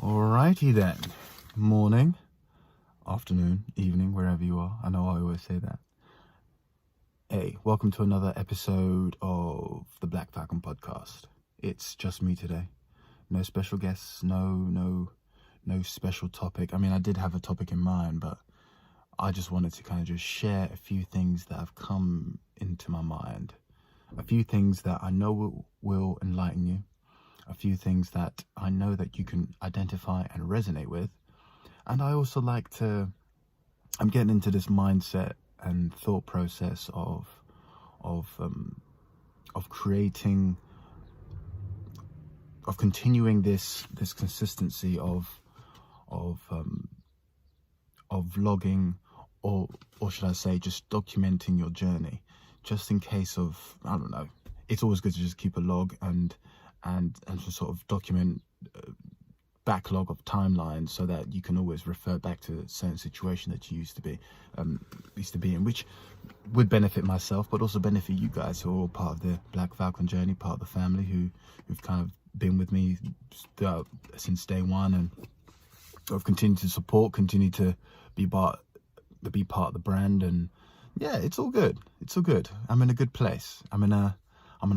Alrighty then. Morning, afternoon, evening, wherever you are. I know I always say that. Hey, welcome to another episode of the Blaque Falcon podcast. It's just me today. No special guests, no special topic. I mean, I did have a topic in mind, but I just wanted to kind of just share a few things that have come into my mind. A few things that I know will enlighten you. A few things that I know that you can identify and resonate with. And I also I'm getting into this mindset and thought process of continuing this consistency of vlogging, or should I say just documenting your journey, just in case of, I don't know, it's always good to just keep a log and to sort of document backlog of timelines, so that you can always refer back to a certain situation that you used to be in, which would benefit myself, but also benefit you guys who are all part of the Blaque Falcon journey, part of the family who've kind of been with me since day one, and I've continued to support, continue to be part of the brand. And yeah, it's all good. I'm in a good place. I'm in a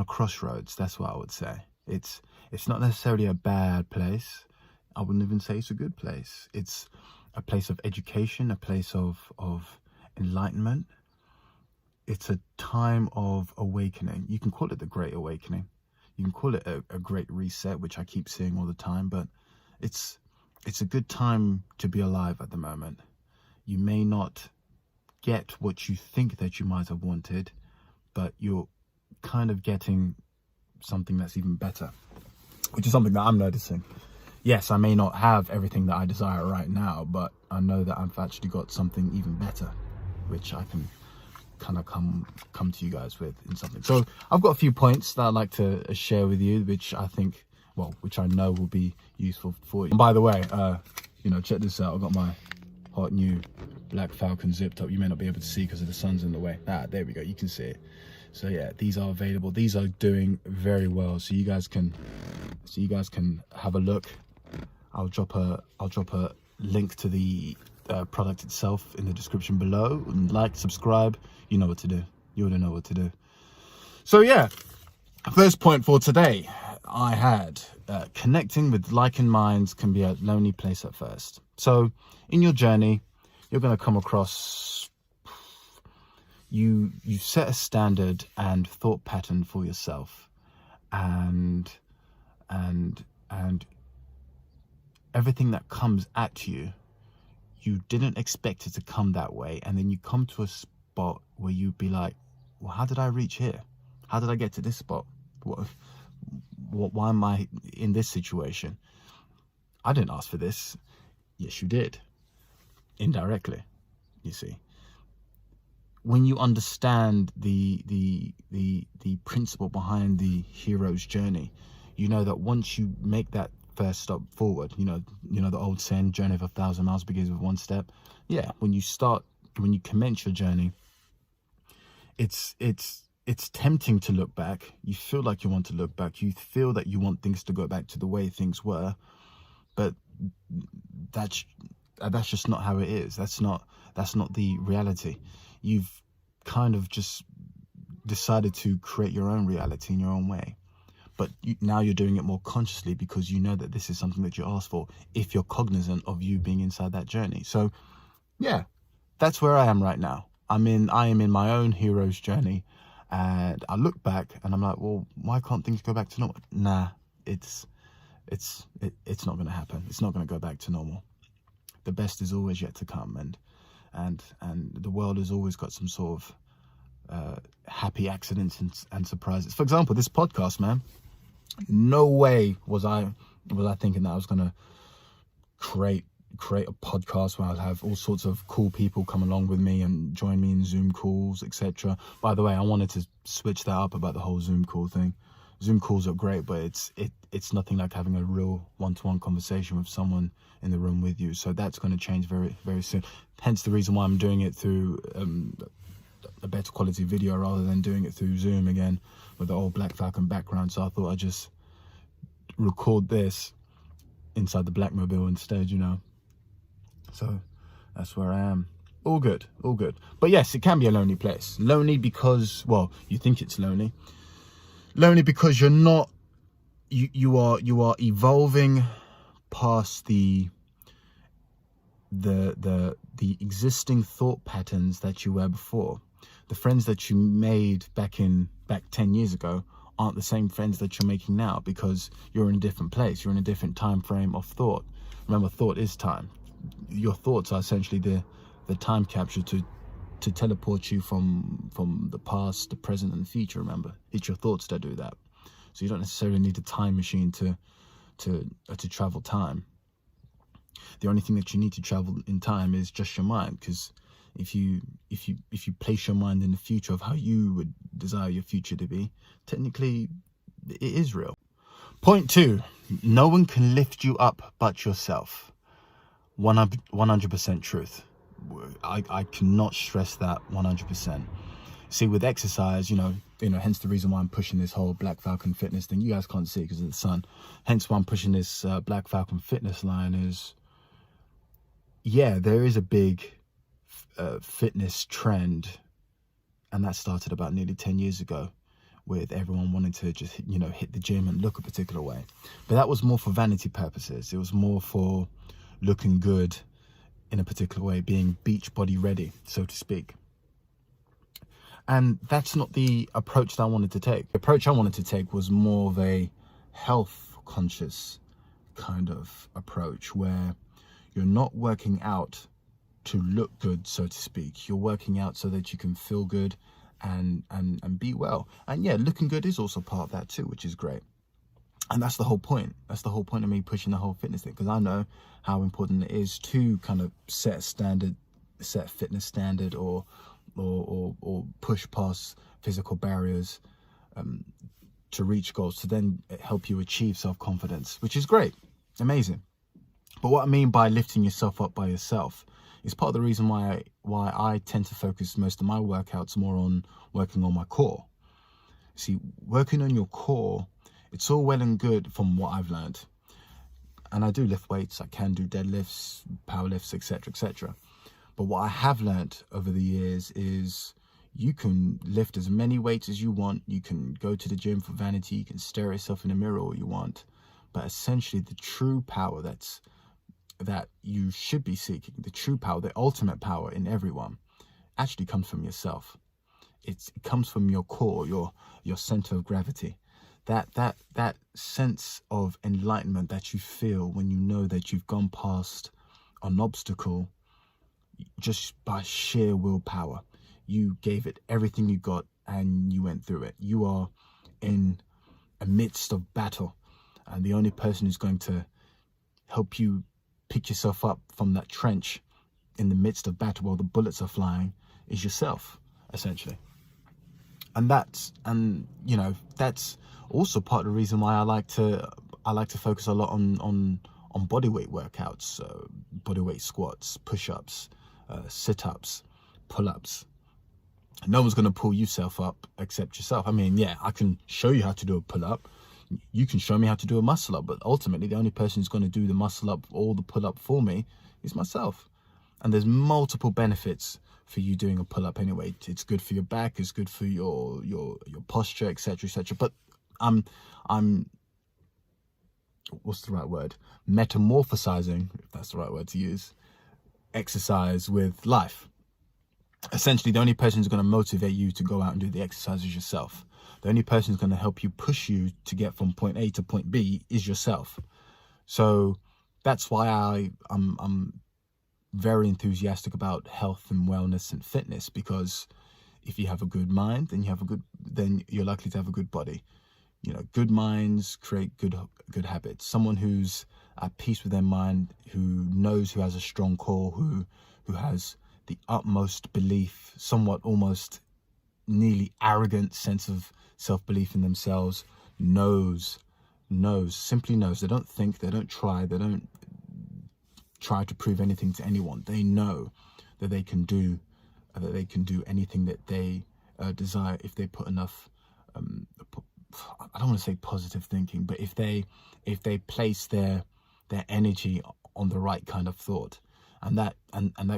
crossroads. That's what I would say. It's not necessarily a bad place. I wouldn't even say it's a good place. It's a place of education, a place of enlightenment. It's a time of awakening. You can call it the Great Awakening. You can call it a great reset, which I keep saying all the time, but it's a good time to be alive at the moment. You may not get what you think that you might have wanted, but you're kind of getting something that's even better, which is something that I'm noticing. Yes, I may not have everything that I desire right now, but I know that I've actually got something even better, which I can kind of come to you guys with in something. So I've got a few points that I'd like to share with you, which I know will be useful for you. And by the way, check this out. I've got my hot new Blaque Falcon zipped up. You may not be able to see because of the sun's in the way. There we go. You can see it. So yeah, these are available. These are doing very well. So you guys can have a look. I'll drop a link to the product itself in the description below. And like, subscribe. You know what to do. You already know what to do. So yeah, first point for today, I had connecting with like minds can be a lonely place at first. So in your journey, you're going to come across, you set a standard and thought pattern for yourself, and everything that comes at you, you didn't expect it to come that way, and then you come to a spot where you'd be like, well, how did I reach here? How did I get to this spot? Why am I in this situation? I didn't ask for this. Yes, you did. Indirectly, you see. When you understand the principle behind the hero's journey, you know that once you make that first step forward, you know the old saying, journey of 1,000 miles begins with one step. Yeah, when you commence your journey, it's tempting to look back. You feel like you want to look back. You feel that you want things to go back to the way things were, but that's just not how it is. That's not the reality. You've kind of just decided to create your own reality in your own way. But now you're doing it more consciously, because you know that this is something that you asked for, if you're cognizant of you being inside that journey. So yeah, that's where I am right now. I am in my own hero's journey, and I look back and I'm like, well, why can't things go back to normal? Nah, it's not going to happen. It's not going to go back to normal. The best is always yet to come, and the world has always got some sort of happy accidents and surprises. For example, this podcast, man, no way was I thinking that I was going to create a podcast where I'll have all sorts of cool people come along with me and join me in Zoom calls, etc. By the way, I wanted to switch that up about the whole Zoom call thing. Zoom calls are great, but it's nothing like having a real one-to-one conversation with someone in the room with you. So that's going to change very, very soon. Hence the reason why I'm doing it through a better quality video rather than doing it through Zoom again with the old Blaque Falcon background. So I thought I'd just record this inside the Blackmobile instead, you know. So that's where I am. All good, all good. But yes, it can be a lonely place. Lonely because, well, you think it's lonely. Lonely because you're not, you are evolving past the existing thought patterns that you were before. The friends that you made back 10 years ago aren't the same friends that you're making now, because you're in a different place. You're in a different time frame of thought. Remember, thought is time. Your thoughts are essentially the time capture to teleport you from the past, the present, and the future. Remember, it's your thoughts that do that. So you don't necessarily need a time machine to travel time. The only thing that you need to travel in time is just your mind, because if you place your mind in the future of how you would desire your future to be, technically it is real. Point 2, no one can lift you up but yourself. 100% truth. I cannot stress that 100%. See, with exercise, you know, hence the reason why I'm pushing this whole Blaque Falcon fitness thing. You guys can't see it because of the sun. Hence why I'm pushing this Blaque Falcon fitness line is, yeah, there is a big fitness trend, and that started about nearly 10 years ago, with everyone wanting to just, you know, hit the gym and look a particular way. But that was more for vanity purposes. It was more for looking good in a particular way, being beach body ready, so to speak. And that's not the approach that I wanted to take. The approach I wanted to take was more of a health conscious kind of approach, where you're not working out to look good, so to speak. You're working out so that you can feel good and be well. And yeah, looking good is also part of that too, which is great. And that's the whole point. That's the whole point of me pushing the whole fitness thing, because I know how important it is to kind of set a fitness standard, or push past physical barriers to reach goals, to then help you achieve self-confidence, which is great, amazing. But what I mean by lifting yourself up by yourself is part of the reason why I tend to focus most of my workouts more on working on my core. See, working on your core, it's all well and good from what I've learned. And I do lift weights, I can do deadlifts, power lifts, etc., etc. But what I have learned over the years is you can lift as many weights as you want. You can go to the gym for vanity. You can stare at yourself in the mirror all you want. But essentially, the true power that you should be seeking, the true power, the ultimate power in everyone, actually comes from yourself. It comes from your core, your center of gravity. That sense of enlightenment that you feel when you know that you've gone past an obstacle just by sheer willpower. You gave it everything you got and you went through it. You are in a midst of battle, and the only person who's going to help you pick yourself up from that trench in the midst of battle while the bullets are flying is yourself, essentially. And that's also part of the reason why I like to focus a lot on bodyweight workouts, bodyweight squats, push-ups, sit-ups, pull-ups. No one's going to pull yourself up except yourself. I mean, yeah, I can show you how to do a pull-up. You can show me how to do a muscle-up, but ultimately the only person who's going to do the muscle-up or the pull-up for me is myself. And there's multiple benefits for you doing a pull-up anyway. It's good for your back, it's good for your posture, etc., etc. But I'm what's the right word? Metamorphosizing, if that's the right word to use, exercise with life. Essentially, the only person who's going to motivate you to go out and do the exercise is yourself. The only person who's going to help you push you to get from point A to point B is yourself. So that's why I'm very enthusiastic about health and wellness and fitness, because if you have a good mind, then you're likely to have a good body. You know, good minds create good habits. Someone who's at peace with their mind, who knows, who has a strong core, who has the utmost belief, somewhat almost nearly arrogant sense of self-belief in themselves, simply knows. They don't think, they don't try, they don't try to prove anything to anyone. They know that they can do anything that they desire if they put enough I don't want to say positive thinking, but if they place their their energy on the right kind of thought. And that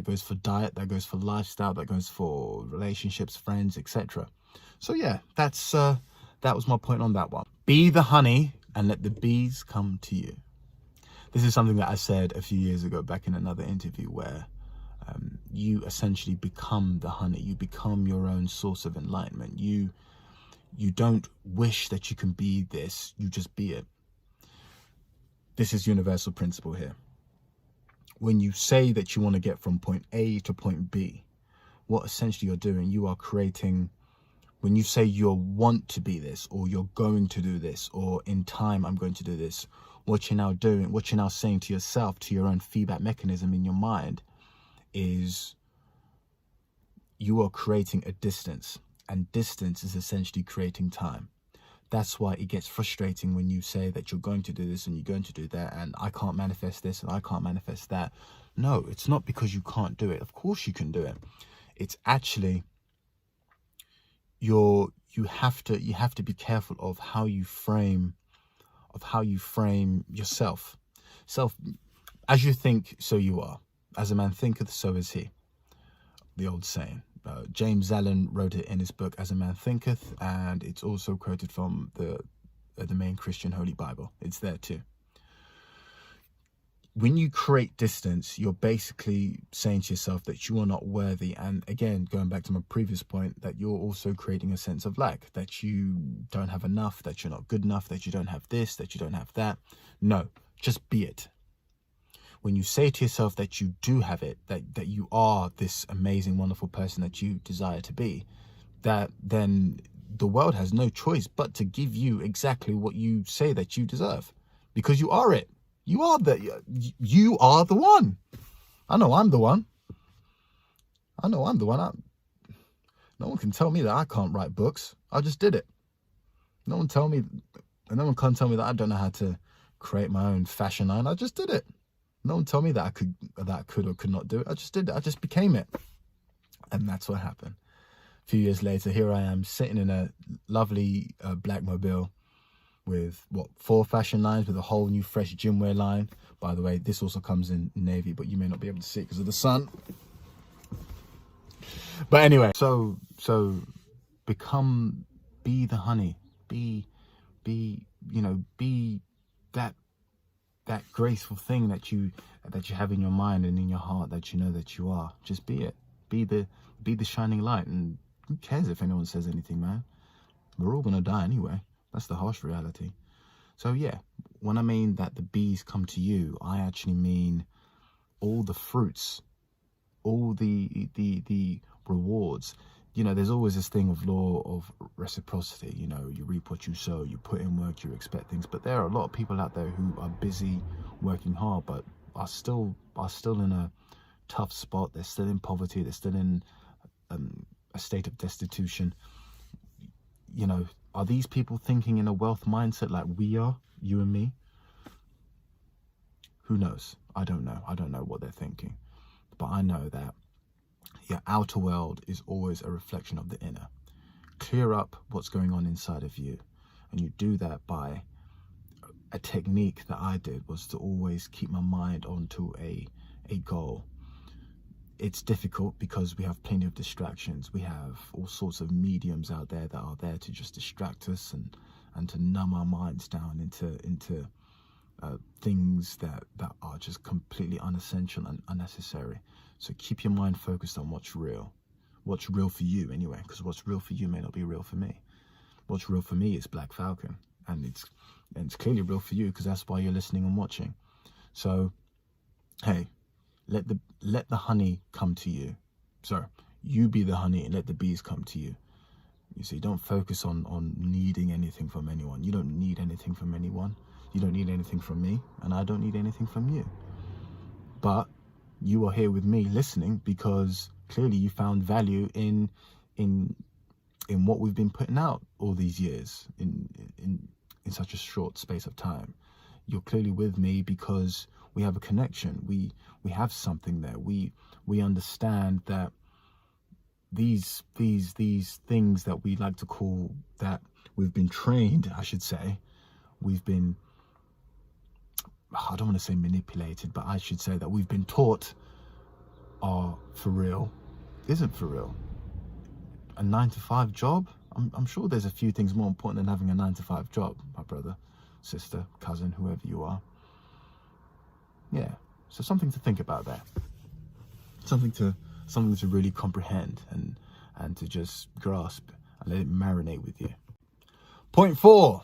goes for diet, that goes for lifestyle, that goes for relationships, friends, etc. So yeah, that was my point on that one. Be the honey and let the bees come to you. This is something that I said a few years ago back in another interview, where you essentially become the honey. You become your own source of enlightenment. You don't wish that you can be this, you just be it. This is universal principle here. When you say that you want to get from point A to point B, what essentially you're doing, you are creating, when you say you want to be this, or you're going to do this, or in time I'm going to do this, what you're now doing, what you're now saying to yourself, to your own feedback mechanism in your mind, is you are creating a distance, and distance is essentially creating time. That's why it gets frustrating when you say that you're going to do this and you're going to do that, and I can't manifest this and I can't manifest that. No, it's not because you can't do it. Of course you can do it. It's actually you have to be careful of how you frame yourself. As you think, so you are. As a man thinketh, so is he. The old saying. James Allen wrote it in his book As a Man Thinketh, and it's also quoted from the main Christian Holy Bible. It's there too. When you create distance, you're basically saying to yourself that you are not worthy. And again, going back to my previous point, that you're also creating a sense of lack, that you don't have enough, that you're not good enough, that you don't have this, that you don't have that. No, just be it. When you say to yourself that you do have it, that you are this amazing, wonderful person that you desire to be, that then the world has no choice but to give you exactly what you say that you deserve, because you are it. You are the one. I know I'm the one. No one can tell me that I can't write books. I just did it. No one can't tell me that I don't know how to create my own fashion line. I just did it. No one told me that I could or could not do it. I just did it. I just became it. And that's what happened. A few years later, here I am sitting in a lovely black mobile with 4 fashion lines, with a whole new fresh gym wear line. By the way, this also comes in navy, but you may not be able to see it because of the sun. But anyway, so be the honey. Be that graceful thing that you have in your mind and in your heart, that you know that you are. Just be it. Be the shining light. And who cares if anyone says anything, man? We're all gonna die anyway. That's the harsh reality. So yeah, when I mean that the bees come to you, I actually mean all the fruits, all the rewards. You know, there's always this thing of law of reciprocity. You know, you reap what you sow, you put in work, you expect things. But there are a lot of people out there who are busy working hard, but are still in a tough spot. They're still in poverty. They're still in a state of destitution. You know, are these people thinking in a wealth mindset like we are, you and me? Who knows? I don't know. I don't know what they're thinking. But I know that your outer world is always a reflection of the inner. Clear up what's going on inside of you. And you do that by a technique that I did, was to always keep my mind onto a goal. It's difficult because we have plenty of distractions. We have all sorts of mediums out there that are there to just distract us and to numb our minds down into things that are just completely unessential and unnecessary. So keep your mind focused on what's real for you anyway, because what's real for you may not be real for me. What's real for me is Blaque Falcon, and it's clearly real for you because that's why you're listening and watching. So hey, let the honey come to you. So you be the honey and let the bees come to you. You see, don't focus on needing anything from anyone. You don't need anything from anyone. You don't need anything from me, and I don't need anything from you. But you are here with me listening because clearly you found value in what we've been putting out all these years in such a short space of time. You're clearly with me because we have a connection. We have something there. We understand that these things that we like to call, that we've been trained, I should say, we've been I don't want to say manipulated, but I should say that we've been taught are for real isn't for real. A 9-to-5 job? I'm sure there's a few things more important than having a 9-to-5 job, my brother, sister, cousin, whoever you are. Yeah, so something to think about there. Something to really comprehend and to just grasp and let it marinate with you. Point 4,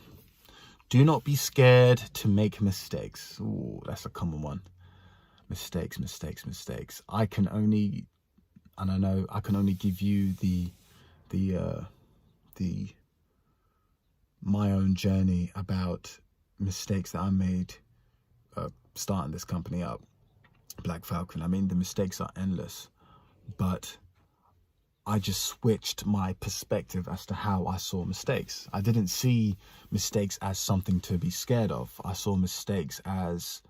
do not be scared to make mistakes. Ooh, that's a common one. Mistakes. I can only give you my own journey about mistakes that I made starting this company up, Blaque Falcon. I mean, the mistakes are endless, but I just switched my perspective as to how I saw mistakes. I didn't see mistakes as something to be scared of. I saw mistakes as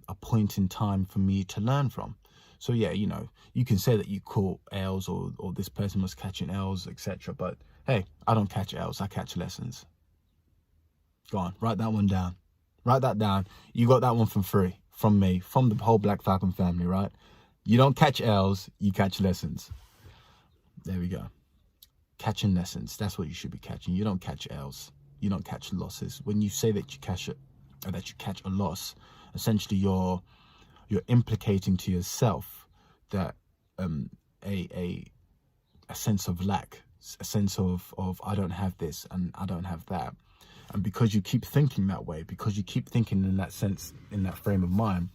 a point in time for me to learn from. So yeah, you know, you can say that you caught L's or this person was catching L's, etc. But hey, I don't catch L's, I catch lessons. Go on, write that one down. Write that down. You got that one from free, from me, from the whole Blaque Falcon family, right? You don't catch L's, you catch lessons. There we go. Catching lessons, that's what you should be catching. You don't catch L's, you don't catch losses. When you say that you catch a loss, essentially you're implicating to yourself that a sense of lack, a sense of I don't have this and I don't have that. And because you keep thinking that way, because you keep thinking in that sense, in that frame of mind,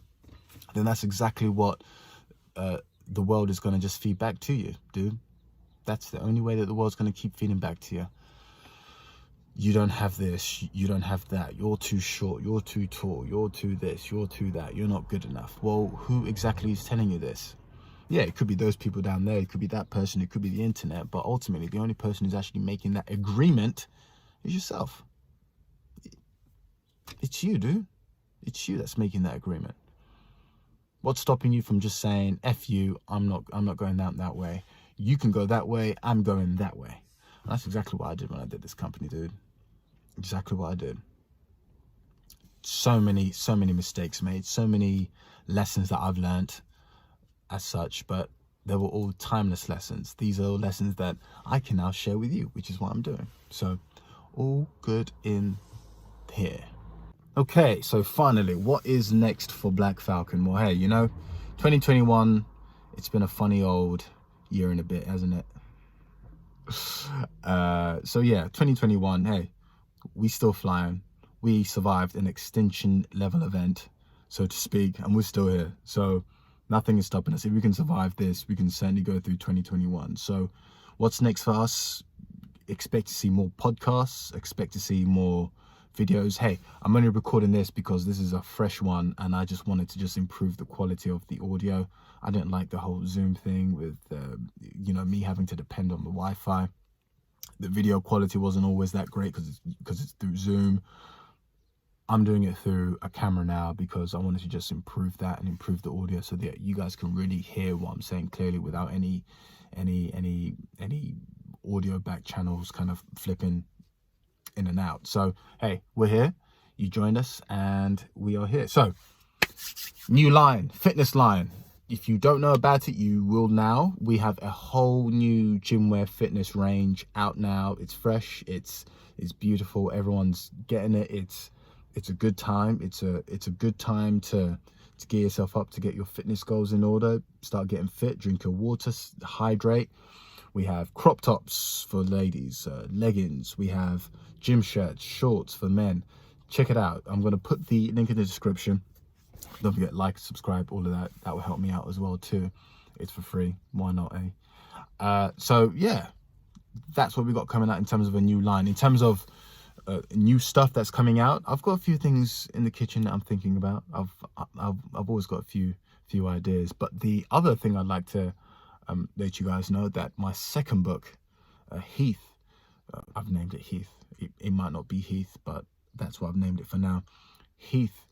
then that's exactly what the world is going to just feed back to you, dude. That's the only way that the world's going to keep feeding back to you. You don't have this, you don't have that, you're too short, you're too tall, you're too this, you're too that, you're not good enough. Well, who exactly is telling you this? Yeah, it could be those people down there, it could be that person, it could be the internet, but ultimately the only person who's actually making that agreement is yourself. It's you, dude. It's you that's making that agreement. What's stopping you from just saying, F you, I'm not going that way. You can go that way, I'm going that way. And that's exactly what I did when I did this company, dude. Exactly what I did. So many mistakes made, so many lessons that I've learned as such, but they were all timeless lessons. These are all lessons that I can now share with you, which is what I'm doing. So all good in here. Okay, so finally, what is next for Blaque Falcon? Well, hey, you know, 2021, it's been a funny old year and a bit, hasn't it? So yeah, 2021, hey, we still flying. We survived an extinction level event, so to speak, and we're still here. So nothing is stopping us. If we can survive this, we can certainly go through 2021. So what's next for us? Expect to see more podcasts, expect to see more videos. Hey, I'm only recording this because this is a fresh one and I just wanted to just improve the quality of the audio. I didn't like the whole Zoom thing with you know, me having to depend on the Wi-Fi. The video quality wasn't always that great because it's through Zoom. I'm doing it through a camera now because I wanted to just improve that and improve the audio so that you guys can really hear what I'm saying clearly without any audio back channels kind of flipping in and out. So hey, we're here, you joined us and we are here. So new line, fitness line. If you don't know about it, you will now. We have a whole new gym wear fitness range out now. It's fresh, it's beautiful, everyone's getting it. It's a good time. It's a good time to gear yourself up, to get your fitness goals in order, start getting fit, drink your water, hydrate. We have crop tops for ladies, leggings. We have gym shirts, shorts for men. Check it out. I'm going to put the link in the description. Don't forget, like, subscribe, all of that. That will help me out as well too. It's for free. Why not, eh? So yeah, that's what we got coming out in terms of a new line. In terms of new stuff that's coming out, I've got a few things in the kitchen that I'm thinking about. I've always got a few ideas. But the other thing I'd like to let you guys know that my second book, Heath, I've named it Heath. It might not be Heath, but that's what I've named it for now. Heath.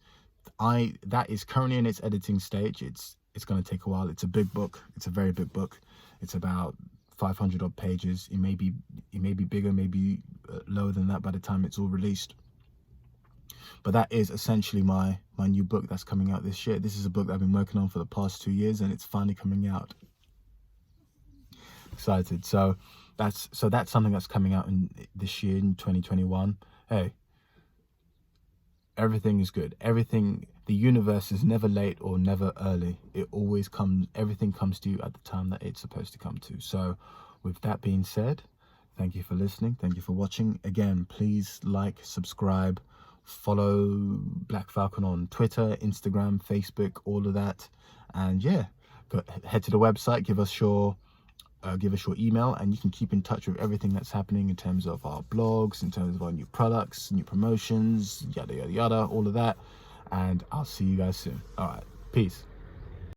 That is currently in its editing stage. It's going to take a while. It's a big book. It's a very big book. It's about 500 odd pages. It may be bigger, maybe lower than that by the time it's all released. But that is essentially my new book that's coming out this year. This is a book that I've been working on for the past 2 years, and it's finally coming out. Excited. So that's something that's coming out in this year, in 2021. Hey, everything is good. The universe is never late or never early. It always comes, everything comes to you at the time that it's supposed to come to. So with that being said, thank you for listening. Thank you for watching. Again, please like, subscribe, follow Blaque Falcon on Twitter, Instagram, Facebook, all of that. And yeah, head to the website, give us your email, and you can keep in touch with everything that's happening in terms of our blogs, in terms of our new products, new promotions, yada yada yada, all of that. And I'll see you guys soon. All right, peace.